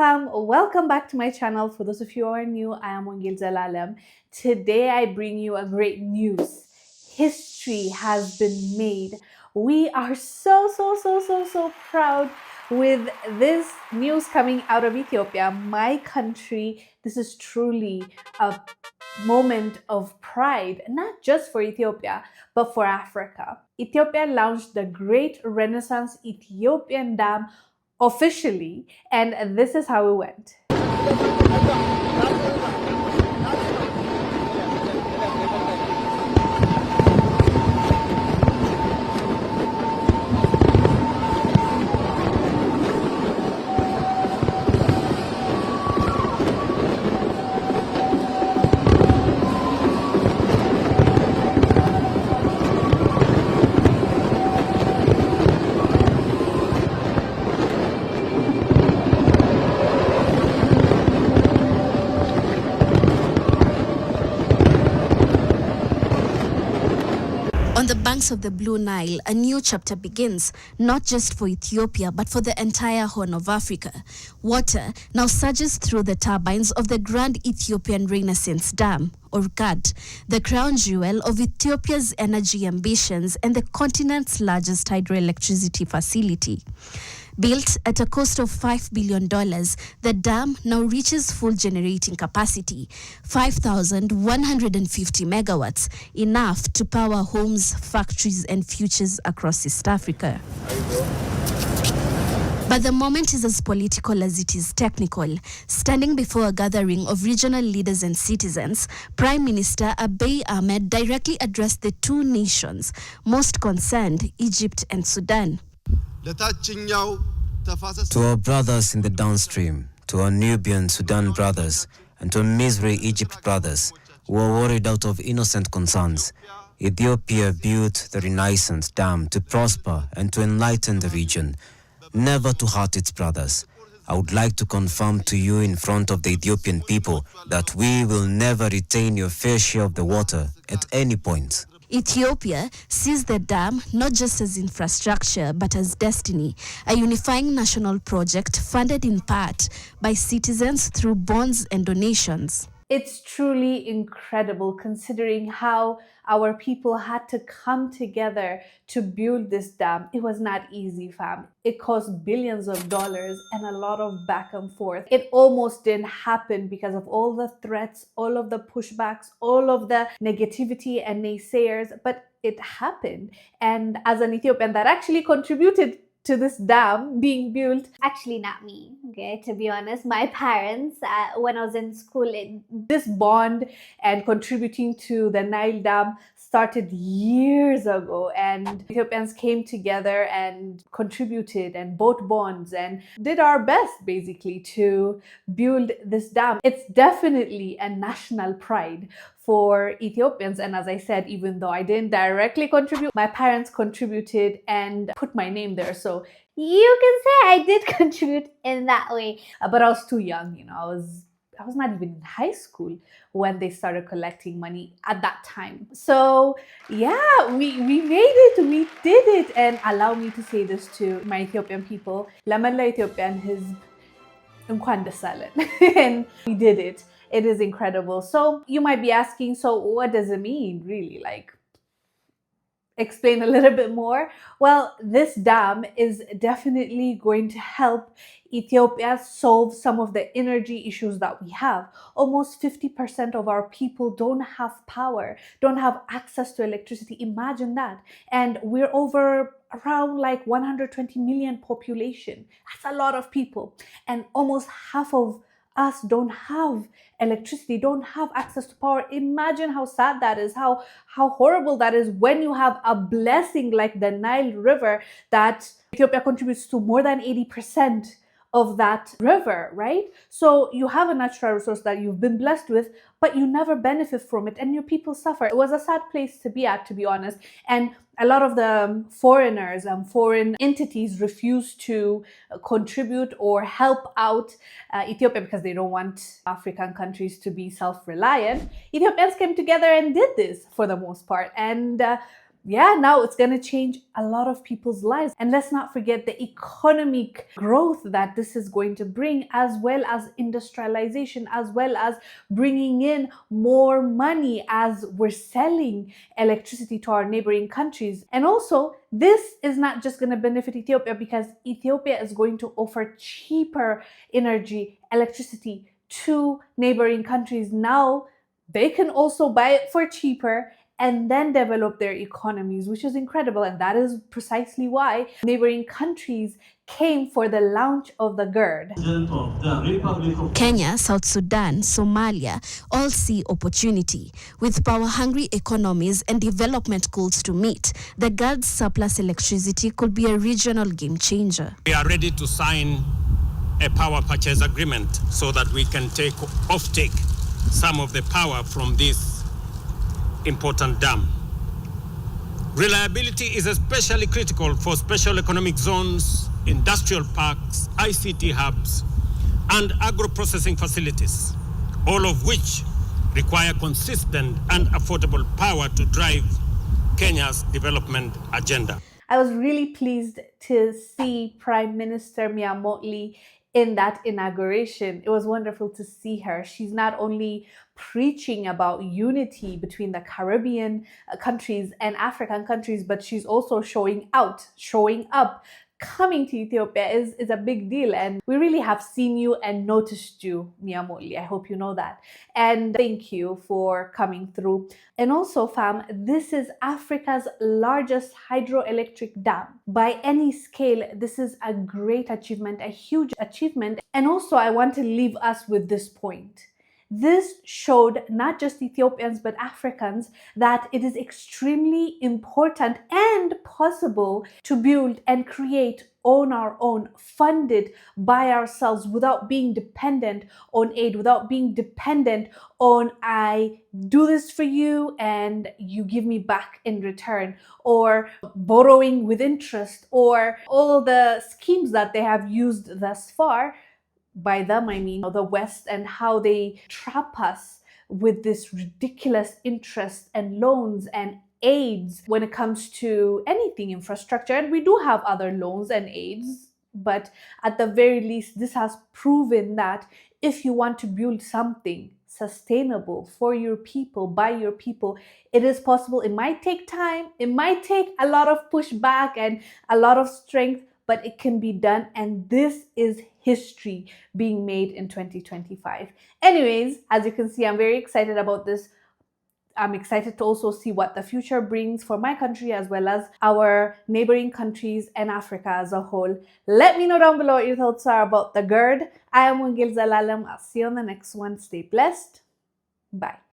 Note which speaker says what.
Speaker 1: fam, welcome back to my channel. For those of you who are new, I am Wongel Zelalem. Today I bring you a great news. History has been made. We are so proud with this news coming out of Ethiopia, my country. This is truly a moment of pride, not just for Ethiopia, but for Africa. Ethiopia launched the Great Renaissance Ethiopian Dam officially, and this is how it went.
Speaker 2: On the banks of the Blue Nile, a new chapter begins, not just for Ethiopia, but for the entire Horn of Africa. Water now surges through the turbines of the Grand Ethiopian Renaissance Dam, or GAD, the crown jewel of Ethiopia's energy ambitions and the continent's largest hydroelectricity facility. Built at a cost of $5 billion, the dam now reaches full generating capacity, 5,150 megawatts, enough to power homes, factories, and futures across East Africa. But the moment is as political as it is technical. Standing before a gathering of regional leaders and citizens, Prime Minister Abiy Ahmed directly addressed the two nations most concerned, Egypt and Sudan.
Speaker 3: To our brothers in the downstream, to our Nubian Sudan brothers, and to our Misri Egypt brothers, who are worried out of innocent concerns, Ethiopia built the Renaissance Dam to prosper and to enlighten the region, never to hurt its brothers. I would like to confirm to you in front of the Ethiopian people that we will never retain your fair share of the water at any point.
Speaker 2: Ethiopia sees the dam not just as infrastructure but as destiny, a unifying national project funded in part by citizens through bonds and donations.
Speaker 1: It's truly incredible considering how our people had to come together to build this dam. It was not easy, fam. It cost billions of dollars and a lot of back and forth. It almost didn't happen because of all the threats, all of the pushbacks, all of the negativity and naysayers, but it happened. And as an Ethiopian that actually contributed to this dam being built.
Speaker 4: Actually, not me, okay, to be honest. My parents, when I was in school,
Speaker 1: this bond and contributing to the Nile Dam started years ago, and Ethiopians came together and contributed and bought bonds and did our best basically to build this dam. It's definitely a national pride for Ethiopians, and as I said, even though I didn't directly contribute, my parents contributed and put my name there, so
Speaker 4: you can say I did contribute in that way.
Speaker 1: But I was too young, I was not even in high school when they started collecting money at that time. So yeah, we made it, we did it. And allow me to say this to my Ethiopian people, ለመላው ኢትዮጵያን ሕዝብ እንኳን ደስ አለን. And we did it. It is incredible. So you might be asking, so what does it mean really? Like, explain a little bit more. Well, this dam is definitely going to help Ethiopia solve some of the energy issues that we have. Almost 50% of our people don't have power, don't have access to electricity. Imagine that. And we're over around like 120 million population. That's a lot of people. And almost half of us don't have electricity, don't have access to power. Imagine how sad that is, how horrible that is when you have a blessing like the Nile River that Ethiopia contributes to more than 80% of that river, right? So you have a natural resource that you've been blessed with, but you never benefit from it and your people suffer. It was a sad place to be at, to be honest. And a lot of the foreigners and foreign entities refuse to contribute or help out Ethiopia because they don't want African countries to be self-reliant. Ethiopians came together and did this for the most part. And yeah, now it's going to change a lot of people's lives. And let's not forget the economic growth that this is going to bring, as well as industrialization, as well as bringing in more money as we're selling electricity to our neighboring countries. And also, this is not just going to benefit Ethiopia, because Ethiopia is going to offer cheaper energy, electricity to neighboring countries. Now they can also buy it for cheaper and then develop their economies, which is incredible. And that is precisely why neighboring countries came for the launch of the GERD.
Speaker 2: Kenya, South Sudan, Somalia all see opportunity. With power-hungry economies and development goals to meet, the GERD's surplus electricity could be a regional game changer.
Speaker 5: We are ready to sign a power purchase agreement so that we can offtake some of the power from this important dam. Reliability is especially critical for special economic zones, industrial parks, ICT hubs, and agro-processing facilities, all of which require consistent and affordable power to drive Kenya's development agenda.
Speaker 1: I was really pleased to see Prime Minister Mia Mottley in that inauguration. It was wonderful to see her. She's not only preaching about unity between the Caribbean countries and African countries, but she's also showing up. Coming to Ethiopia is a big deal, and we really have seen you and noticed you, Mia Mottley. I hope you know that. And thank you for coming through. And also, fam, this is Africa's largest hydroelectric dam. By any scale, this is a great achievement, a huge achievement. And also, I want to leave us with this point. This showed not just Ethiopians but Africans that it is extremely important and possible to build and create on our own, funded by ourselves, without being dependent on aid, without being dependent on I do this for you and you give me back in return, or borrowing with interest, or all the schemes that they have used thus far. By them, I mean the West, and how they trap us with this ridiculous interest and loans and aids when it comes to anything infrastructure. And we do have other loans and aids, but at the very least, this has proven that if you want to build something sustainable for your people, by your people, it is possible. It might take time, it might take a lot of pushback and a lot of strength, but it can be done. And this is history being made in 2025. Anyways, as you can see, I'm very excited about this. I'm excited to also see what the future brings for my country, as well as our neighboring countries and Africa as a whole. Let me know down below what your thoughts are about the GERD. I am Wongel Zelalem. I'll see you on the next one. Stay blessed. Bye.